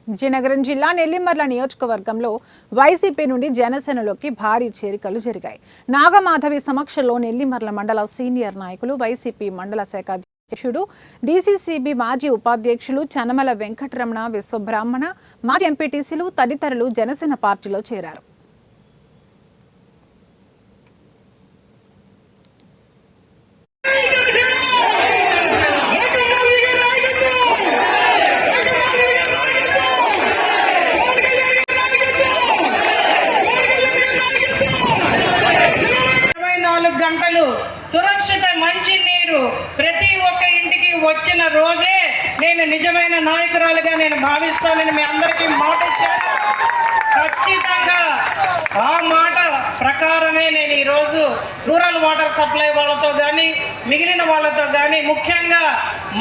విజయనగరం జిల్లా నెల్లిమర్ల నియోజకవర్గంలో వైసీపీ నుండి జనసేనలోకి భారీ చేరికలు జరిగాయి. నాగమాధవి సమక్షంలో నెల్లిమర్ల మండల సీనియర్ నాయకులు, వైసీపీ మండల శాఖ అధ్యక్షుడు, డీసీసీబీ మాజీ ఉపాధ్యక్షులు చనమల వెంకటరమణ, విశ్వబ్రాహ్మణ, మాజీ ఎంపీటీసీలు తదితరులు జనసేన పార్టీలో చేరారు. గంటలు సురక్షిత మంచి నీరు ప్రతి ఒక్క ఇంటికి వచ్చిన రోజే నేను నిజమైన నాయకురాలుగా నేను భావిస్తానని మీ అందరికీ మాట ఇచ్చాను. ఖచ్చితంగా ఆ మాట ప్రకారమే నేను ఈరోజు రూరల్ వాటర్ సప్లై వాళ్ళతో కానీ మిగిలిన వాళ్ళతో కానీ, ముఖ్యంగా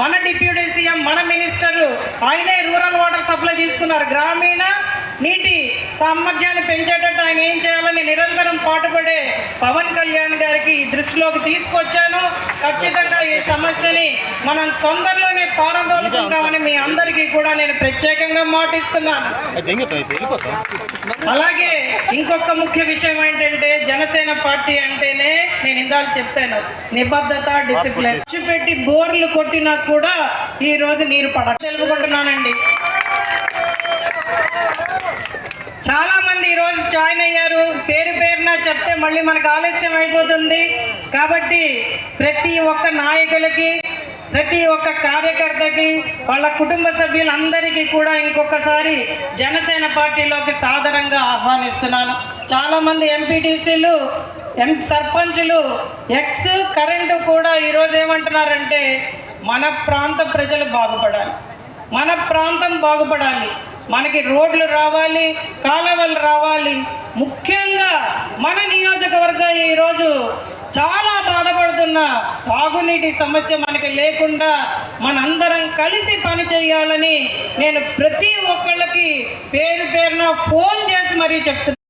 మన డిప్యూటీ సీఎం, మన మినిస్టరు ఆయనే రూరల్ వాటర్ సప్లై తీసుకున్నారు. గ్రామీణ నీటి సామర్థ్యాన్ని పెంచేటట్టు ఆయన ఏం చేయాలని నిరంతరం పాటుపడే పవన్ కళ్యాణ్ గారికి ఈ దృష్టిలోకి తీసుకొచ్చాను. ఖచ్చితంగా ఈ సమస్యని మనం తొందరలోనే పారదోలుకుంటామని మీ అందరికీ కూడా నేను ప్రత్యేకంగా మాటిస్తున్నాను. అలాగే ఇంకొక ముఖ్య విషయం ఏంటంటే, జనసేన పార్టీ అంటేనే నేను ఇందాక చెప్పాను, నిబద్ధత, డిసిప్లిన్. పెట్టి బోర్లు కొట్టినా కూడా ఈ రోజు నీరు తెలుపుకుంటున్నానండి. చాలా మంది ఈరోజు జాయిన్ అయ్యారు. పేరు పేరున చెప్తే మళ్ళీ మనకు ఆలస్యం అయిపోతుంది. కాబట్టి ప్రతి ఒక్క నాయకులకి, ప్రతి ఒక్క కార్యకర్తకి, వాళ్ళ కుటుంబ సభ్యులందరికీ కూడా ఇంకొకసారి జనసేన పార్టీలోకి సాదరంగా ఆహ్వానిస్తున్నాను. చాలామంది ఎంపీటీసీలు, సర్పంచులు, ఎక్స్ కరెంటు కూడా ఈరోజు ఏమంటున్నారంటే, మన ప్రాంత ప్రజలు బాగుపడాలి, మన ప్రాంతం బాగుపడాలి, మనకి రోడ్లు రావాలి, కాలువలు రావాలి. ముఖ్యంగా మన నియోజకవర్గం ఈరోజు చాలా బాధపడుతున్న తాగునీటి సమస్య మనకి లేకుండా మనందరం కలిసి పని చేయాలని నేను ప్రతి ఒక్కళ్ళకి పేరు పేరున ఫోన్ చేసి మరీ చెప్తున్నాను.